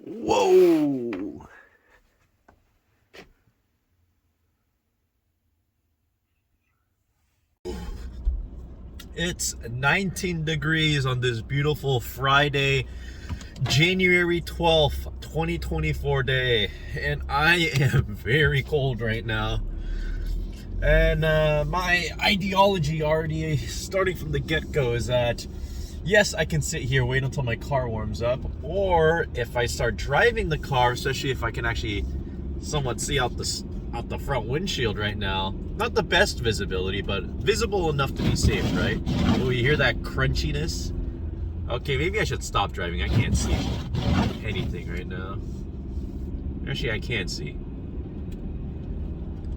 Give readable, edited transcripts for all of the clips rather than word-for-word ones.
Whoa! It's 19 degrees on this beautiful Friday, January 12th, 2024 day. And I am very cold right now. And my ideology already starting from the get-go is that yes, I can sit here, wait until my car warms up, or if I start driving the car, especially if I can actually somewhat see out the front windshield right now, not the best visibility, but visible enough to be safe, right? Oh, you hear that crunchiness? Okay, maybe I should stop driving. I can't see anything right now. Actually, I can see.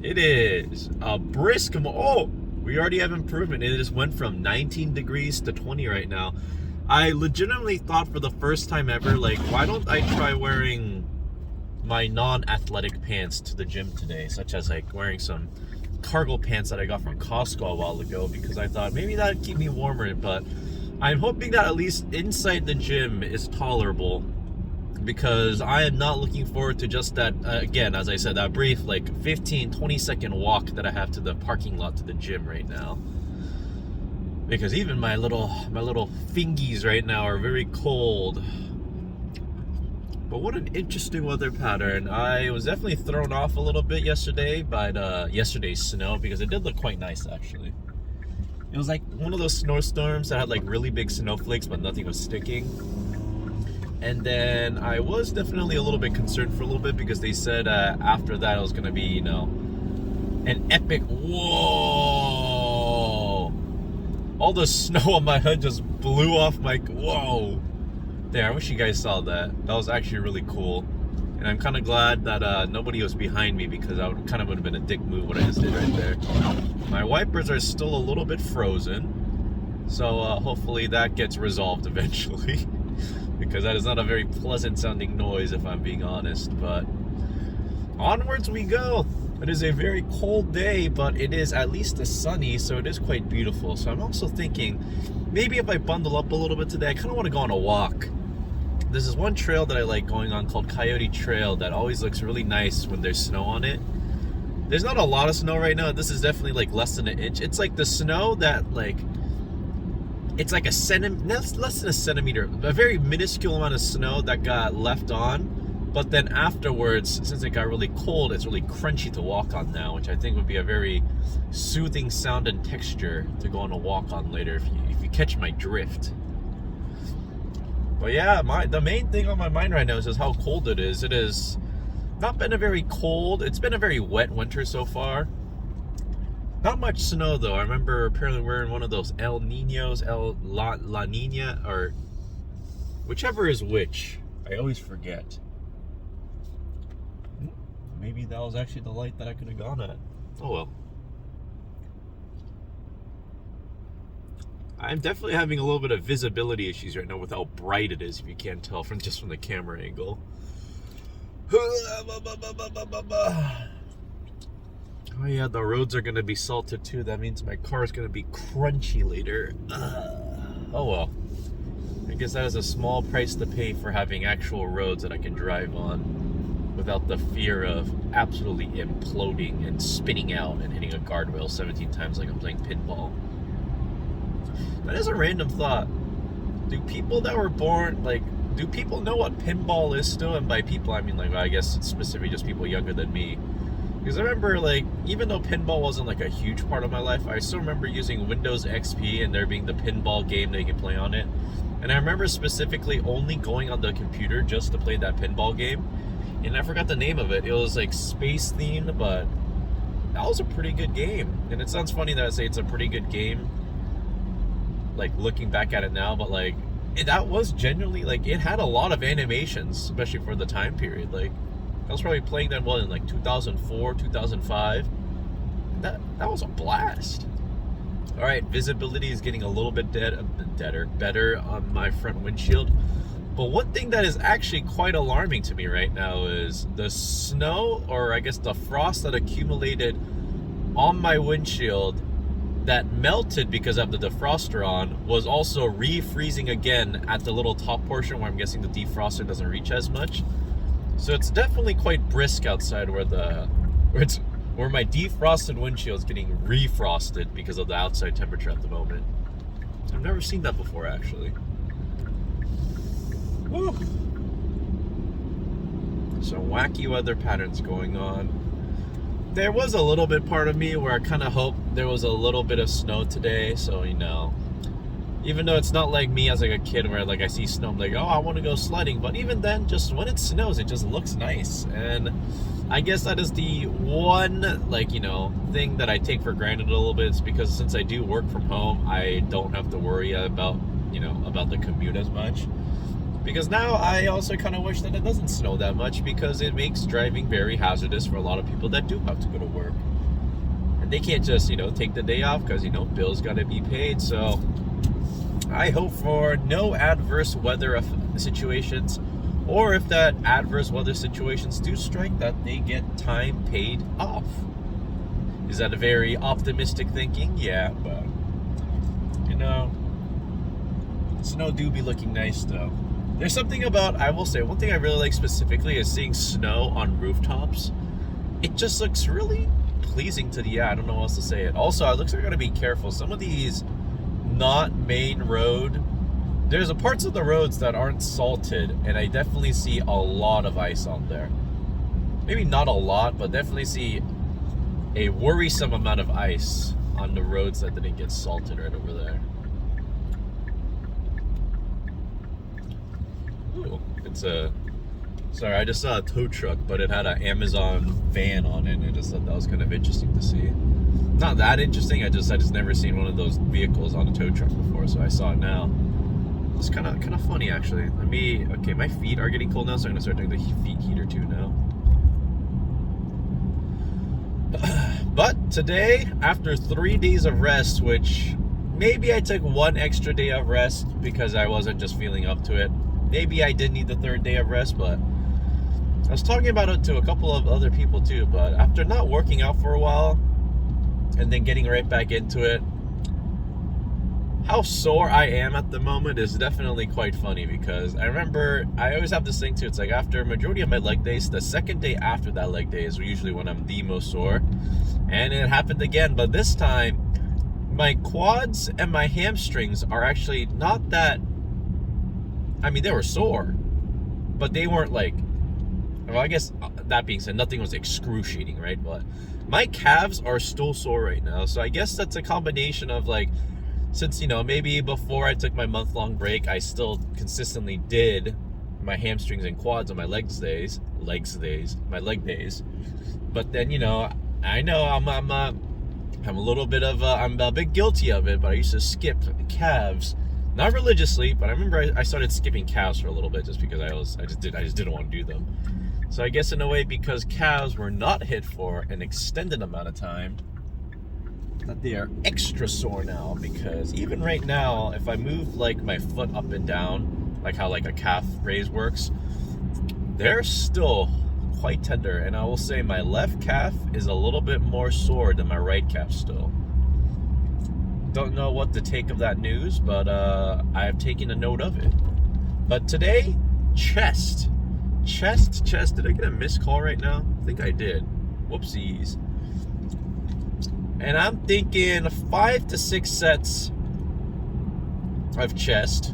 It is a brisk, oh, we already have improvement. It just went from 19 degrees to 20 right now. I legitimately thought for the first time ever, like, why don't I try wearing my non-athletic pants to the gym today, such as like wearing some cargo pants that I got from Costco a while ago, because I thought maybe that'd keep me warmer. But I'm hoping that at least inside the gym is tolerable, because I am not looking forward to just that, again, as I said, that brief like 15-20 second walk that I have to the parking lot to the gym right now, because even my little fingies right now are very cold. But what an interesting weather pattern. I was definitely thrown off a little bit yesterday by yesterday's snow, because it did look quite nice actually. It was like one of those snowstorms that had like really big snowflakes but nothing was sticking. And then I was definitely a little bit concerned for a little bit, because they said after that it was going to be, you know, an epic, whoa! All the snow on my head just blew off my, whoa! There, I wish you guys saw that. That was actually really cool. And I'm kind of glad that nobody was behind me, because I would have been a dick move what I just did right there. My wipers are still a little bit frozen, so hopefully that gets resolved eventually. Because that is not a very pleasant sounding noise, if I'm being honest. But onwards we go. It is a very cold day, but it is at least sunny, so it is quite beautiful. So I'm also thinking, maybe if I bundle up a little bit today, I kind of want to go on a walk. There's this one trail that I like going on called Coyote Trail that always looks really nice when there's snow on it. There's not a lot of snow right now. This is definitely like less than an inch. It's like the snow that like, it's like less than a centimeter, a very minuscule amount of snow that got left on. But then afterwards, since it got really cold, it's really crunchy to walk on now, which I think would be a very soothing sound and texture to go on a walk on later, if you catch my drift. But yeah, the main thing on my mind right now is just how cold it is. It has not been a very cold, it's been a very wet winter so far. Not much snow though. I remember apparently we're in one of those El Niños, La Nina, or whichever is which. I always forget. Maybe that was actually the light that I could have gone at. Oh well. I'm definitely having a little bit of visibility issues right now with how bright it is, if you can't tell from the camera angle. Oh yeah, the roads are gonna be salted too. That means my car is gonna be crunchy later. Oh well. I guess that is a small price to pay for having actual roads that I can drive on without the fear of absolutely imploding and spinning out and hitting a guardrail 17 times like I'm playing pinball. That is a random thought. Do people that were born, like, do people know what pinball is still? And by people, I mean, like, I guess it's specifically just people younger than me. Because I remember, like, even though pinball wasn't, like, a huge part of my life, I still remember using Windows XP and there being the pinball game that you could play on it. And I remember specifically only going on the computer just to play that pinball game. And I forgot the name of it. It was, like, space themed, but that was a pretty good game. And it sounds funny that I say it's a pretty good game, like, looking back at it now, but, like, that was genuinely, like, it had a lot of animations, especially for the time period. Like, I was probably playing that in like 2004, 2005. That was a blast. All right, visibility is getting a little bit better on my front windshield. But one thing that is actually quite alarming to me right now is the snow, or I guess the frost that accumulated on my windshield that melted because I have the defroster on was also refreezing again at the little top portion where I'm guessing the defroster doesn't reach as much. So it's definitely quite brisk outside where my defrosted windshield is getting refrosted because of the outside temperature at the moment. I've never seen that before, actually. Woo. Some wacky weather patterns going on. There was a little bit part of me where I kind of hoped there was a little bit of snow today, so you know, even though it's not like me as like a kid where like I see snow, I'm like, oh, I want to go sledding. But even then, just when it snows, it just looks nice. And I guess that is the one, like, you know, thing that I take for granted a little bit. It's because since I do work from home, I don't have to worry about, you know, about the commute as much. Because now I also kind of wish that it doesn't snow that much, because it makes driving very hazardous for a lot of people that do have to go to work. And they can't just, you know, take the day off because, you know, bills got to be paid. So I hope for no adverse weather situations, or if that adverse weather situations do strike, that they get time paid off. Is that a very optimistic thinking? Yeah, but, you know, snow do be looking nice though. There's something about, I will say, one thing I really like specifically is seeing snow on rooftops. It just looks really pleasing to the eye. I don't know how else to say it. Also, it looks like I gotta be careful. Some of these not main road, there's a parts of the roads that aren't salted, and I definitely see a lot of ice on there. Maybe not a lot, but definitely see a worrisome amount of ice on the roads that didn't get salted right over there. Ooh, it's a, sorry, I just saw a tow truck, but it had an Amazon van on it, and I just thought that was kind of interesting to see. Not that interesting, I just never seen one of those vehicles on a tow truck before, so I saw it now. It's kind of funny, actually. Okay, my feet are getting cold now, so I'm gonna start doing the feet heater too now. But today, after 3 days of rest, which maybe I took one extra day of rest because I wasn't just feeling up to it. Maybe I did need the third day of rest, but I was talking about it to a couple of other people too. But after not working out for a while and then getting right back into it, how sore I am at the moment is definitely quite funny, because I remember I always have this thing too. It's like after a majority of my leg days, the second day after that leg day is usually when I'm the most sore. And it happened again, but this time my quads and my hamstrings are actually not that, I mean, they were sore, but they weren't like, well, I guess that being said, nothing was excruciating, right? But my calves are still sore right now. So I guess that's a combination of like, since, you know, maybe before I took my month-long break, I still consistently did my hamstrings and quads on my leg days. But then, you know I'm a little bit of I'm a bit guilty of it, but I used to skip calves. Not religiously, but I remember I started skipping calves for a little bit just because I just didn't want to do them. So I guess in a way, because calves were not hit for an extended amount of time, that they are extra sore now. Because even right now, if I move like my foot up and down, like how like a calf raise works, they're still quite tender. And I will say my left calf is a little bit more sore than my right calf still. Don't know what to take of that news, but I have taken a note of it. But today, chest. Did I get a missed call right now? I think I did. Whoopsies. And I'm thinking 5 to 6 sets of chest.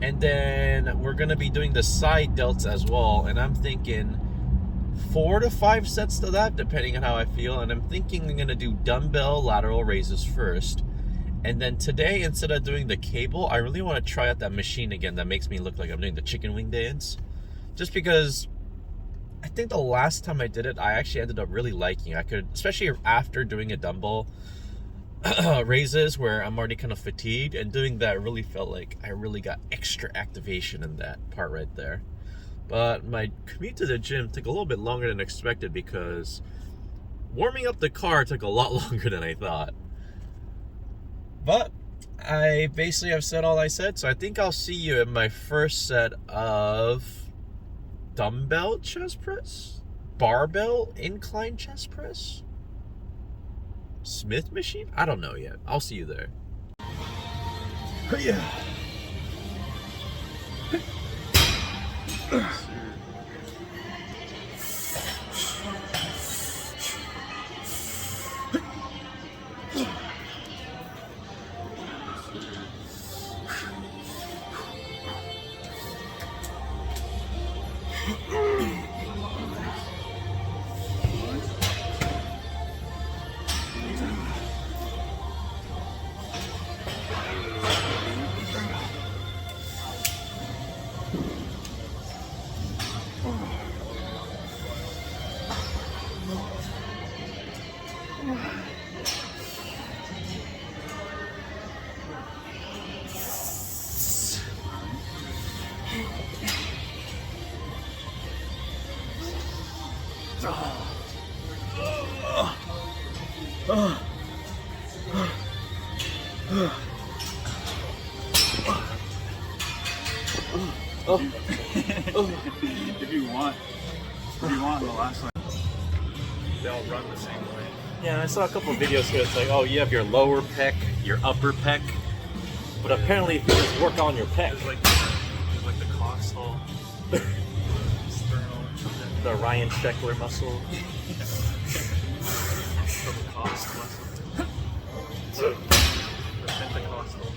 And then we're going to be doing the side delts as well. And I'm thinking 4 to 5 sets to that, depending on how I feel. And I'm thinking I'm going to do dumbbell lateral raises first. And then today, instead of doing the cable, I really want to try out that machine again that makes me look like I'm doing the chicken wing dance. Just because I think the last time I did it, I actually ended up really liking it. I could, especially after doing a dumbbell raises where I'm already kind of fatigued, and doing that really felt like I really got extra activation in that part right there. But my commute to the gym took a little bit longer than expected because warming up the car took a lot longer than I thought. But I basically have said all I said, so I think I'll see you in my first set of dumbbell chest press, barbell incline chest press. Smith machine? I don't know yet. I'll see you there. Yeah. If you want the last one, they all run the same way. Yeah, I saw a couple of videos here. It's like, oh, you have your lower pec, your upper pec, but apparently if you just work on your pec, There's like the costal, sternal, the Ryan Sheckler muscle. the cost muscle, the Pentecostal.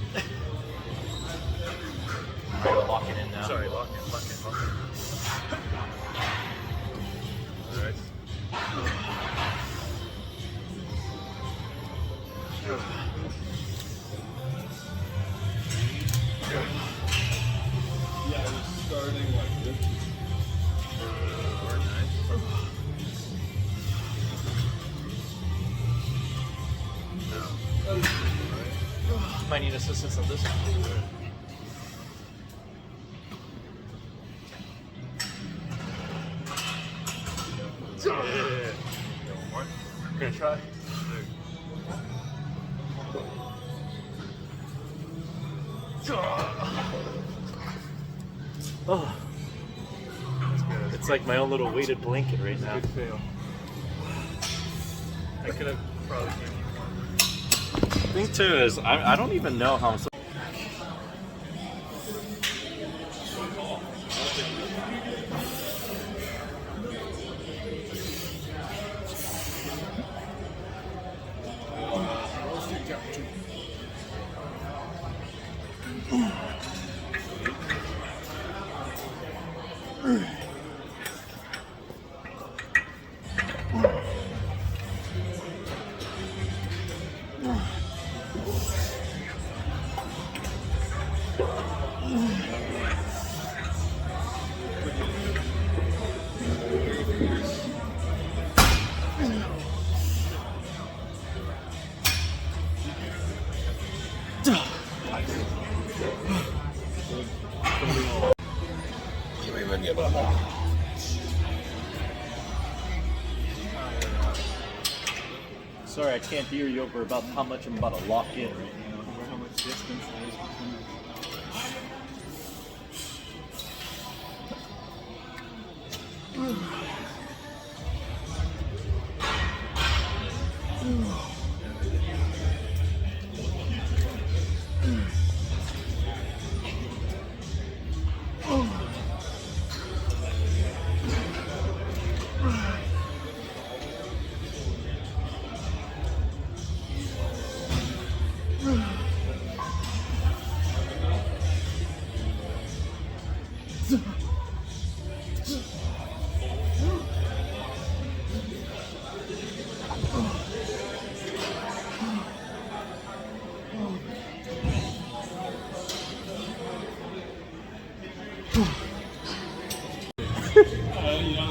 Alright, lock it in now. Sorry, lock in. All right. Yeah, I was starting like this. Very nice. Might need assistance on this one. Yeah. We're gonna try. Oh, it's like my own little weighted blanket right now. Good fail. I could have probably given you one. The thing too is, I don't even know how I'm supposed. Sorry, I can't hear you over about how much I'm about to lock in right now. Or how much distance there is between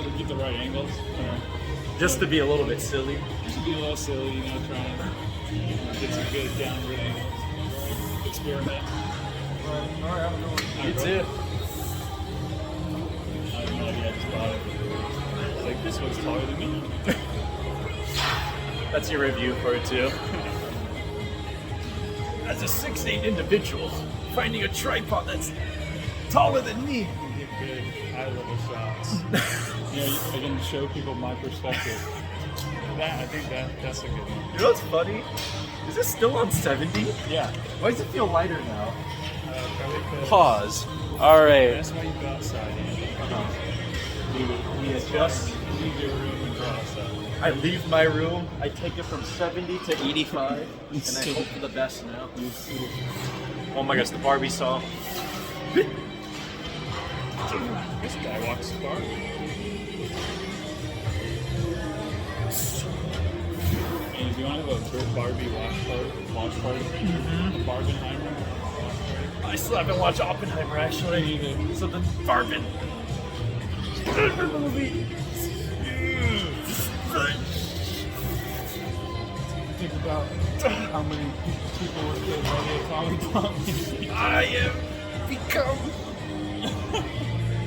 to get the right angles. Just to be a little bit silly. Just to be a little silly, trying to get some good downward angles. Experiment. Alright, have a good one. You too. I have no idea, I just bought it. It's like, this one's taller than me. That's your review for it too. As a 6'8" individual, finding a tripod that's taller than me. You get good high-level shots. I can show people my perspective. I think that's a good one. You know what's funny? Is this still on 70? Yeah. Why does it feel lighter now? Probably 'cause Pause. All right. that's why you go outside. We adjust. Leave your room and go outside. I leave my room. I take it from 70 to 85, and I hope for the best now. Oh my gosh, the Barbie saw. This guy walks the bar. And if you want to have a Barbie watch party, a Barbenheimer. I still haven't watched Oppenheimer actually. Me either. So the Barbie movie. Think about how many people would get ready to call me Tommy. I am become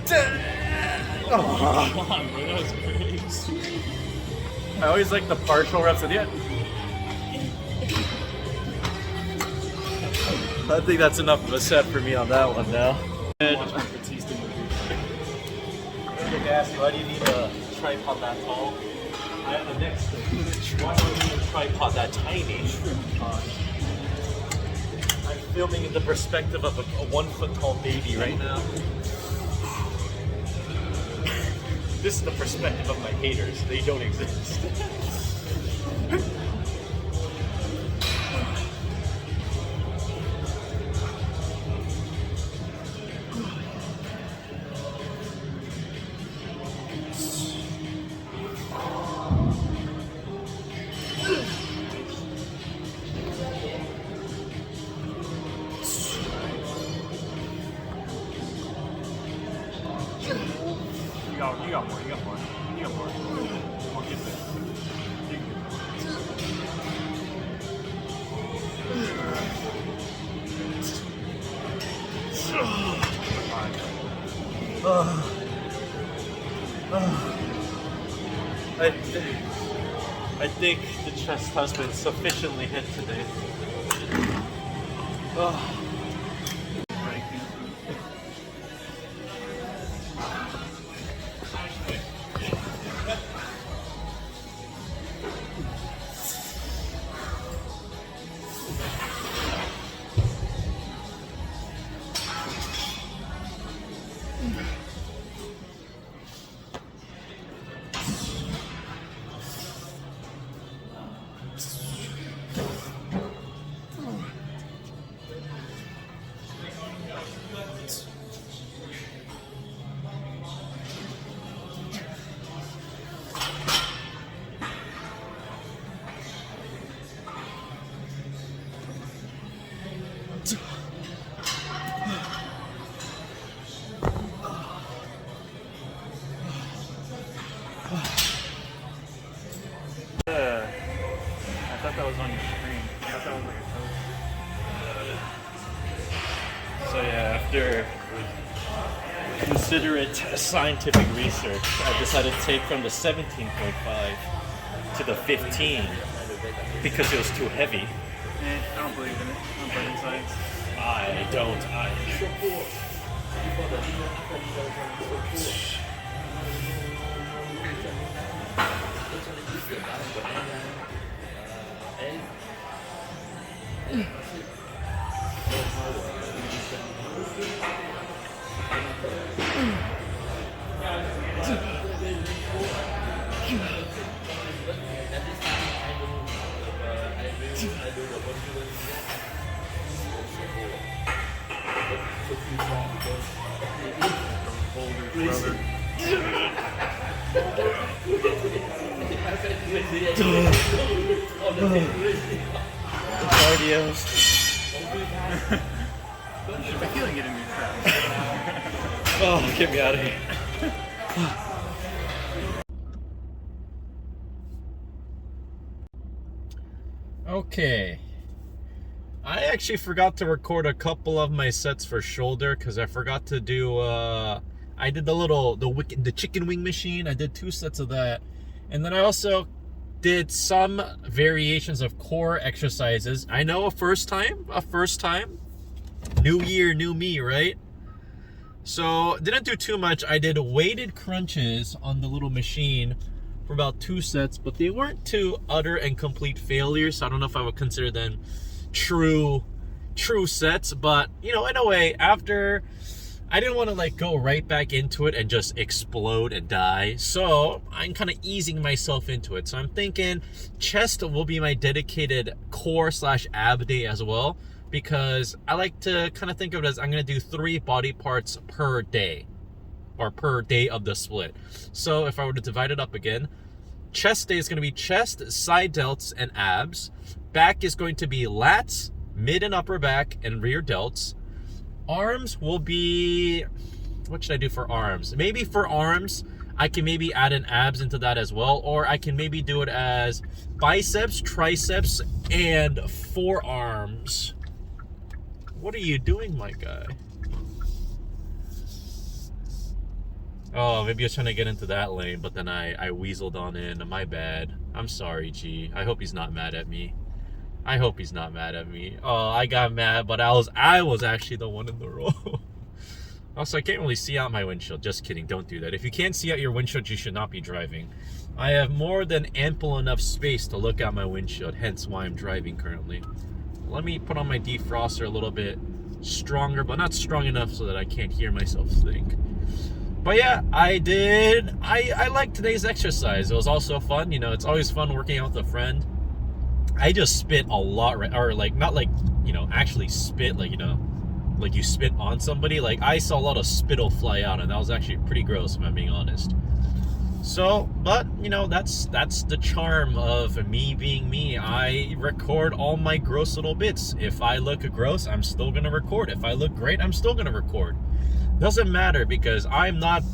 dead. Oh. Come on, bro, that was crazy. I always like the partial reps at the end. I think that's enough of a set for me on that one now. Watch my Batista movie. Why do you need a tripod that tall? I have the next thing. Why do you need a tripod that tiny? I'm filming in the perspective of a 1 foot tall baby right now. This is the perspective of my haters. They don't exist. You got more. I'll get this. I think the chest has been sufficiently hit today. I thought that was on your screen. I thought that was like a toast. So yeah, after considerate scientific research, I decided to take from the 17.5 to the 15 because it was too heavy. I don't believe in it. I don't believe in science. I don't. Cardios. I feel like getting me trapped. Oh, get me out of here. Okay. I actually forgot to record a couple of my sets for shoulder because I forgot to do I did the chicken wing machine. I did 2 sets of that. And then I also did some variations of core exercises. I know a first time. New year, new me, right? So didn't do too much. I did weighted crunches on the little machine for about 2 sets, but they weren't 2 utter and complete failures. So I don't know if I would consider them true sets, but you know, in a way, after I didn't want to like go right back into it and just explode and die. So I'm kind of easing myself into it. So I'm thinking chest will be my dedicated core / ab day as well, because I like to kind of think of it as I'm going to do 3 body parts per day, or per day of the split. So if I were to divide it up again, chest day is going to be chest, side delts, and abs. Back is going to be lats, mid and upper back, and rear delts. Arms will be, what should I do for arms? Maybe for arms, I can maybe add an abs into that as well, or I can maybe do it as biceps, triceps, and forearms. What are you doing, my guy? Oh, maybe I was trying to get into that lane, but then I weaseled on in. My bad. I'm sorry, G. I hope he's not mad at me. I hope he's not mad at me. Oh, I got mad, but I was actually the one in the row. Also, I can't really see out my windshield. Just kidding. Don't do that. If you can't see out your windshield, you should not be driving. I have more than ample enough space to look out my windshield, hence why I'm driving currently. Let me put on my defroster a little bit stronger, but not strong enough so that I can't hear myself think. But yeah, I liked today's exercise. It was also fun. You know, it's always fun working out with a friend. I just spit a lot, or like, not like, you know, actually spit, like, you know, like you spit on somebody. Like, I saw a lot of spittle fly out, and that was actually pretty gross, if I'm being honest. So, but, you know, that's the charm of me being me. I record all my gross little bits. If I look gross, I'm still gonna record. If I look great, I'm still gonna record. Doesn't matter, because I'm not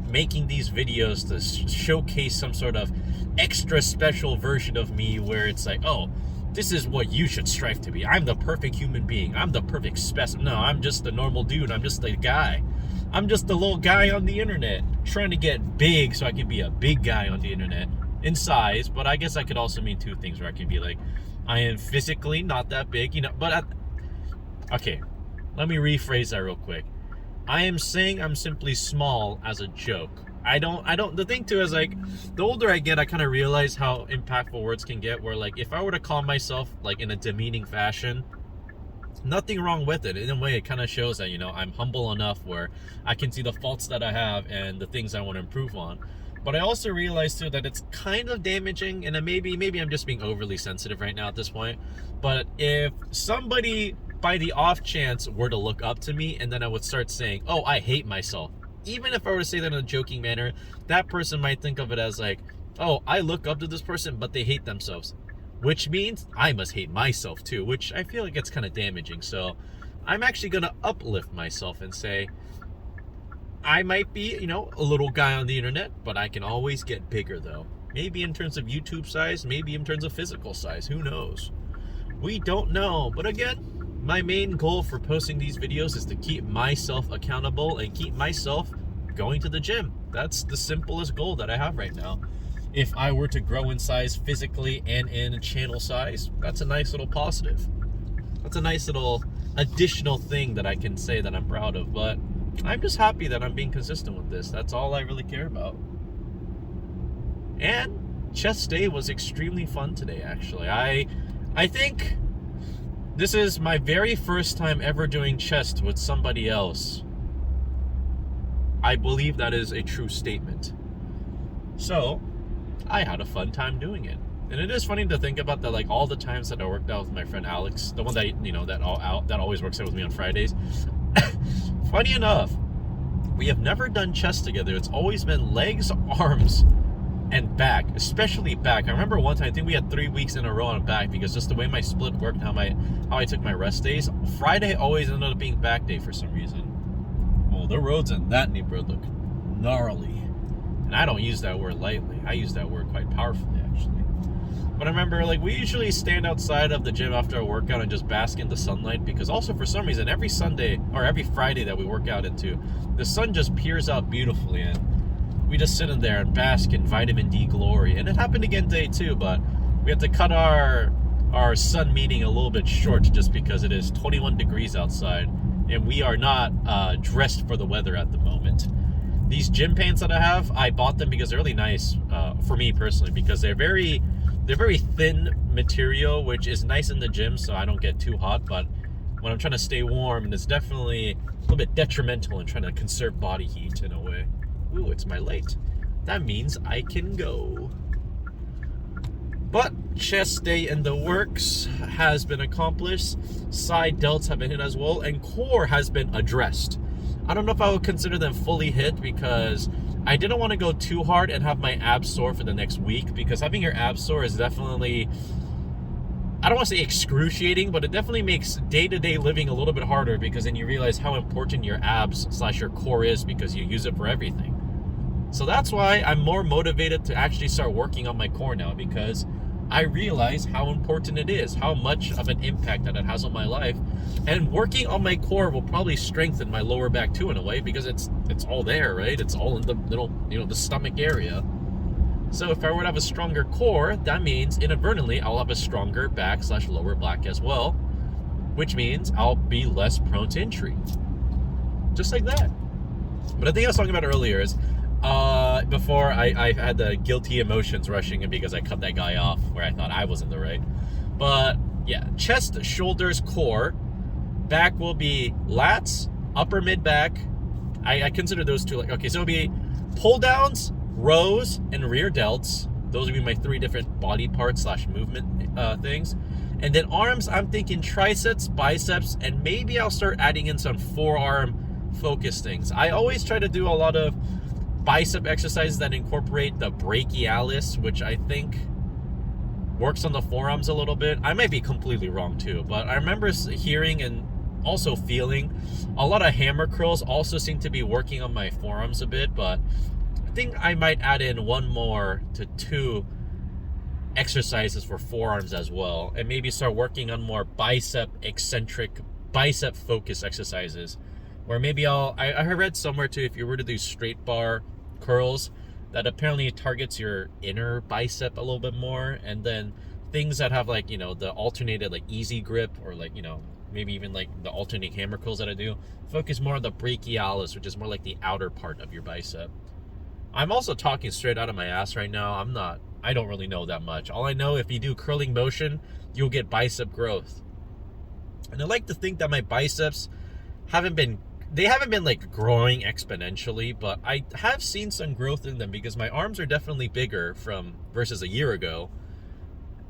making these videos to showcase some sort of extra special version of me where it's like, oh, this is what you should strive to be. I'm the perfect human being. I'm the perfect specimen. No, I'm just a normal dude. I'm just a guy. I'm just a little guy on the internet trying to get big so I can be a big guy on the internet in size. But I guess I could also mean 2 things, where I can be like, I am physically not that big, you know, but okay, let me rephrase that real quick. I am saying I'm simply small as a joke. The thing too is, like, the older I get, I kind of realize how impactful words can get, where like, if I were to call myself like in a demeaning fashion, nothing wrong with it. In a way, it kind of shows that, you know, I'm humble enough where I can see the faults that I have and the things I want to improve on. But I also realize too that it's kind of damaging, and maybe I'm just being overly sensitive right now at this point. But if somebody by the off chance were to look up to me, and then I would start saying, oh, I hate myself, even if I were to say that in a joking manner, that person might think of it as like, oh, I look up to this person, but they hate themselves, which means I must hate myself too, which I feel like it's kind of damaging. So I'm actually going to uplift myself and say, I might be, you know, a little guy on the internet, but I can always get bigger though. Maybe in terms of YouTube size, maybe in terms of physical size, who knows? We don't know. But again, my main goal for posting these videos is to keep myself accountable and keep myself going to the gym. That's the simplest goal that I have right now. If I were to grow in size physically and in channel size, that's a nice little positive. That's a nice little additional thing that I can say that I'm proud of. But I'm just happy that I'm being consistent with this. That's all I really care about. And chest day was extremely fun today, actually. I think this is my very first time ever doing chest with somebody else. I believe that is a true statement. So, I had a fun time doing it. And it is funny to think about that, like, all the times that I worked out with my friend Alex, the one that, you know, that always works out with me on Fridays. Funny enough, we have never done chest together. It's always been legs, arms, and back, especially back. I remember one time, I think we had 3 weeks in a row on back, because just the way my split worked, how I took my rest days, Friday always ended up being back day for some reason. Well, the roads in that neighborhood look gnarly, and I don't use that word lightly. I use that word quite powerfully, actually. But I remember, like, we usually stand outside of the gym after a workout and just bask in the sunlight, because also for some reason every Sunday or every Friday that we work out into, the sun just peers out beautifully, and we just sit in there and bask in vitamin D glory. And it happened again day 2, but we had to cut our sun meeting a little bit short just because it is 21 degrees outside, and we are not dressed for the weather at the moment. these gym pants that I have, I bought them because they're really nice for me personally, because they're very thin material, which is nice in the gym so I don't get too hot, but when I'm trying to stay warm, and it's definitely a little bit detrimental in trying to conserve body heat in a way. Ooh, it's my light. That means I can go. But chest day in the works has been accomplished. Side delts have been hit as well, and core has been addressed. I don't know if I would consider them fully hit because I didn't want to go too hard and have my abs sore for the next week, because having your abs sore is definitely, I don't want to say excruciating, but it definitely makes day-to-day living a little bit harder, because then you realize how important your abs / your core is, because you use it for everything. So that's why I'm more motivated to actually start working on my core now, because I realize how important it is, how much of an impact that it has on my life. And working on my core will probably strengthen my lower back too, in a way, because it's all there, right? It's all in the middle, the stomach area. So if I were to have a stronger core, that means inadvertently I'll have a stronger back / lower back as well, which means I'll be less prone to injury. Just like that. But I think I was talking about earlier is, before I had the guilty emotions rushing in because I cut that guy off where I thought I was in the right. But yeah, chest, shoulders, core. Back will be lats, upper mid back. I consider those two like, okay, so it'll be pull downs, rows, and rear delts. Those would be my 3 different body parts / movement things. And then arms, I'm thinking triceps, biceps, and maybe I'll start adding in some forearm focus things. I always try to do a lot of bicep exercises that incorporate the brachialis, which I think works on the forearms a little bit. I might be completely wrong too, but I remember hearing and also feeling a lot of hammer curls also seem to be working on my forearms a bit, but I think I might add in 1 more to 2 exercises for forearms as well, and maybe start working on more bicep focus exercises, where maybe I read somewhere too, if you were to do straight bar curls, that apparently targets your inner bicep a little bit more, and then things that have like, the alternated like easy grip, or like, maybe even like the alternating hammer curls that I do, focus more on the brachialis, which is more like the outer part of your bicep. I'm also talking straight out of my ass right now. I don't really know that much. All I know, if you do curling motion, you'll get bicep growth. And I like to think that my biceps haven't been like growing exponentially, but I have seen some growth in them, because my arms are definitely bigger versus a year ago.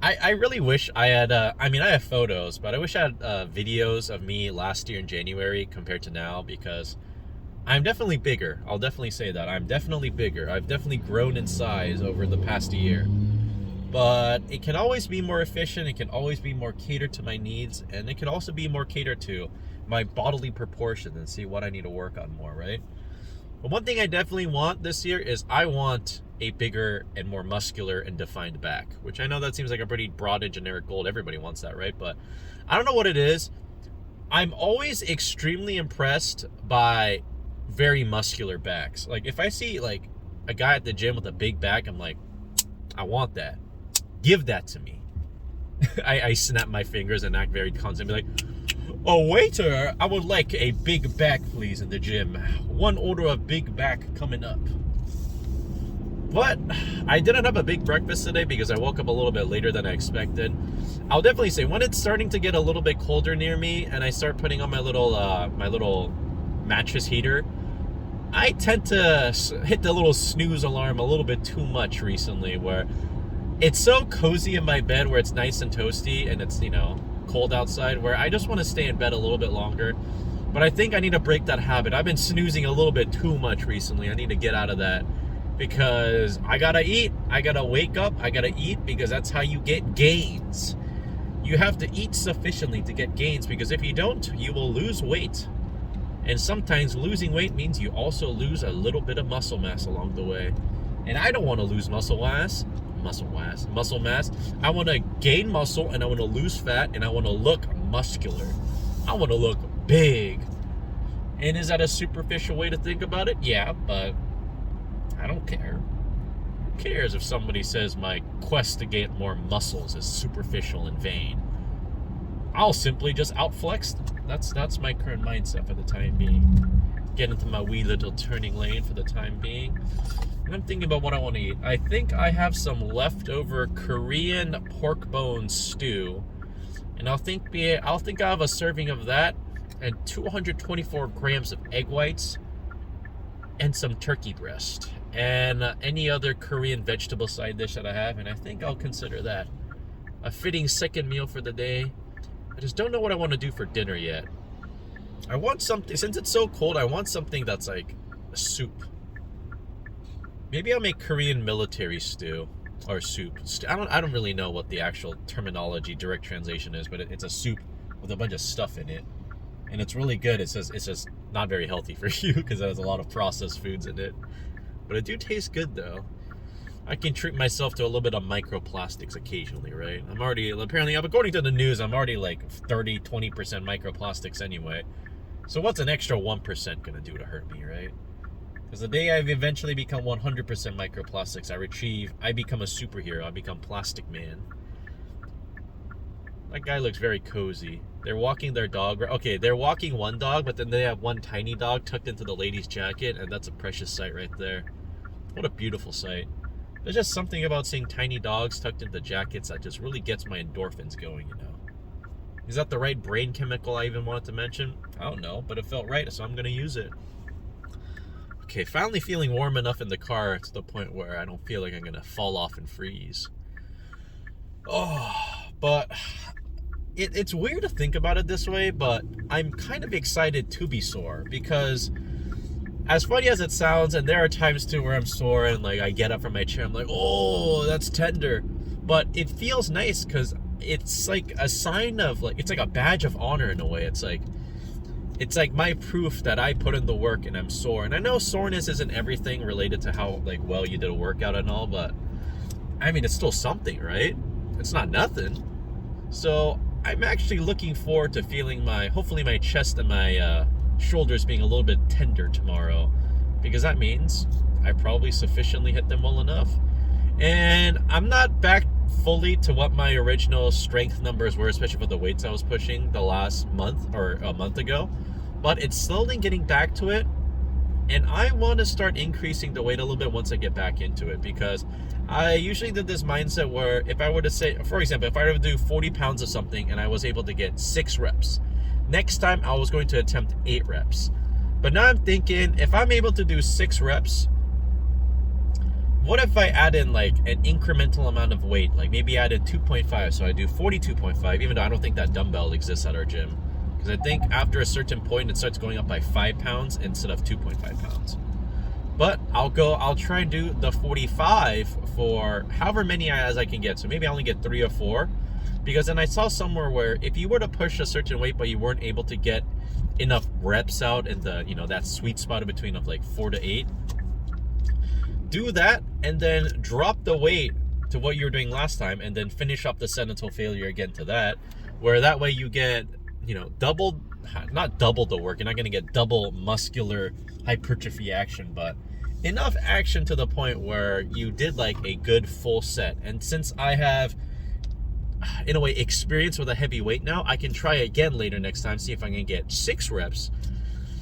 I really wish I had, I have photos, but I wish I had videos of me last year in January compared to now, because I'm definitely bigger. I'll definitely say that. I'm definitely bigger. I've definitely grown in size over the past year. But it can always be more efficient. It can always be more catered to my needs. And it can also be more catered to my bodily proportion and see what I need to work on more, right? But one thing I definitely want this year is I want a bigger and more muscular and defined back, which I know that seems like a pretty broad and generic goal. Everybody wants that, right? But I don't know what it is. I'm always extremely impressed by very muscular backs. Like if I see like a guy at the gym with a big back, I'm like, I want that. Give that to me. I snap my fingers and act very confident, be like, oh waiter, I would like a big back please in the gym. 1 order of big back coming up. But I didn't have a big breakfast today because I woke up a little bit later than I expected. I'll definitely say when it's starting to get a little bit colder near me and I start putting on my little mattress heater, I tend to hit the little snooze alarm a little bit too much recently, where it's so cozy in my bed where it's nice and toasty and it's, cold outside, where I just want to stay in bed a little bit longer. But I think I need to break that habit. I've been snoozing a little bit too much recently. I need to get out of that, because I gotta eat. I gotta wake up. I gotta eat, because that's how you get gains. You have to eat sufficiently to get gains, because if you don't, you will lose weight. And sometimes losing weight means you also lose a little bit of muscle mass along the way. And I don't want to lose muscle mass. I want to gain muscle, and I want to lose fat, and I want to look muscular. I want to look big. And is that a superficial way to think about it? Yeah, but I don't care. Who cares if somebody says my quest to get more muscles is superficial and vain? I'll simply just outflex them. That's my current mindset for the time being. get into my wee little turning lane for the time being. And I'm thinking about what I want to eat. I think I have some leftover Korean pork bone stew, and I'll think I have a serving of that and 224 grams of egg whites and some turkey breast and any other Korean vegetable side dish that I have, and I think I'll consider that a fitting second meal for the day. I just don't know what I want to do for dinner yet. I want something, since it's so cold, I want something that's like a soup. Maybe I'll make Korean military stew or soup. I don't really know what the actual terminology, direct translation is, but it's a soup with a bunch of stuff in it, and it's really good. It's just not very healthy for you because it has a lot of processed foods in it, but it do taste good though. I can treat myself to a little bit of microplastics occasionally, right? I'm already, apparently, according to the news, I'm already like 30-20% microplastics anyway. So what's an extra 1% gonna do to hurt me, right? Because the day I've eventually become 100% microplastics, I become a superhero. I become Plastic Man. That guy looks very cozy. They're walking their dog. Okay, they're walking one dog, but then they have one tiny dog tucked into the lady's jacket, and that's a precious sight right there. What a beautiful sight. There's just something about seeing tiny dogs tucked into jackets that just really gets my endorphins going, you know. Is that the right brain chemical I even wanted to mention? I don't know, but it felt right, so I'm going to use it. Okay, finally feeling warm enough in the car to the point where I don't feel like I'm going to fall off and freeze. Oh, but it's weird to think about it this way, but I'm kind of excited to be sore because as funny as it sounds, and there are times too where I'm sore and like I get up from my chair, I'm like, oh, that's tender. But it feels nice because it's like a sign of like, it's like a badge of honor in a way. It's like my proof that I put in the work and I'm sore. And I know soreness isn't everything related to how like well you did a workout and all, but I mean, it's still something, right? It's not nothing. So I'm actually looking forward to feeling hopefully my chest and my shoulders being a little bit tender tomorrow, because that means I probably sufficiently hit them well enough. And I'm not back fully to what my original strength numbers were, especially for the weights I was pushing the last month or a month ago, but it's slowly getting back to it. And I want to start increasing the weight a little bit once I get back into it, because I usually did this mindset where if I were to say, for example, if I were to do 40 pounds of something and I was able to get 6 reps, next time I was going to attempt 8 reps. But now I'm thinking, if I'm able to do 6 reps, what if I add in like an incremental amount of weight? Like maybe add in 2.5, so I do 42.5, even though I don't think that dumbbell exists at our gym. Because I think after a certain point, it starts going up by 5 pounds instead of 2.5 pounds. But I'll try and do the 45 for however many as I can get. So maybe I only get 3 or 4. Because then I saw somewhere where if you were to push a certain weight, but you weren't able to get enough reps out in the, you know, that sweet spot in between of like 4 to 8, do that and then drop the weight to what you were doing last time and then finish up the set until failure again to that, where that way you get, you know, not double the work. You're not going to get double muscular hypertrophy action, but enough action to the point where you did like a good full set. And since I have, in a way, experience with a heavy weight now, I can try again later next time, see if I can get 6 reps.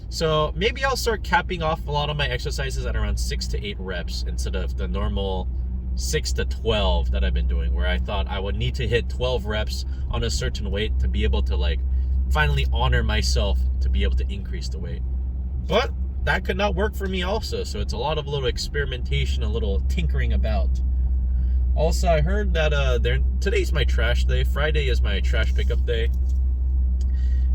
So maybe I'll start capping off a lot of my exercises at around 6 to 8 reps instead of the normal 6 to 12 that I've been doing, where I thought I would need to hit 12 reps on a certain weight to be able to like finally honor myself to be able to increase the weight. But that could not work for me also, so it's a lot of little experimentation, a little tinkering about. Also, I heard that today's my trash day. Friday is my trash pickup day.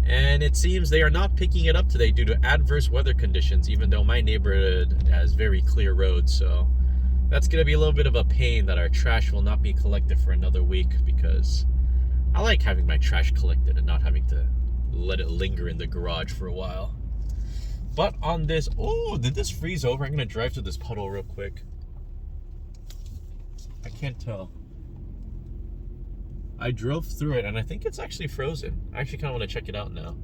And it seems they are not picking it up today due to adverse weather conditions, even though my neighborhood has very clear roads. So that's going to be a little bit of a pain that our trash will not be collected for another week, because I like having my trash collected and not having to let it linger in the garage for a while. But on this, oh, did this freeze over? I'm going to drive to this puddle real quick. I can't tell. I drove through it and I think it's actually frozen. I actually kind of want to check it out now.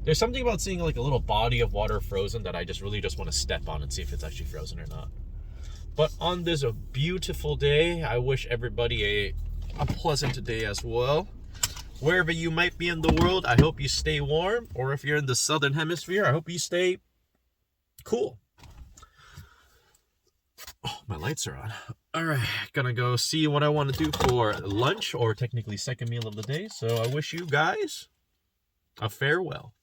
There's something about seeing like a little body of water frozen that I really just want to step on and see if it's actually frozen or not. But on this beautiful day, I wish everybody a pleasant day as well. Wherever you might be in the world, I hope you stay warm. Or if you're in the southern hemisphere, I hope you stay Cool. Oh, my lights are on. All right, gonna go see what I want to do for lunch, or technically second meal of the day. So I wish you guys a farewell.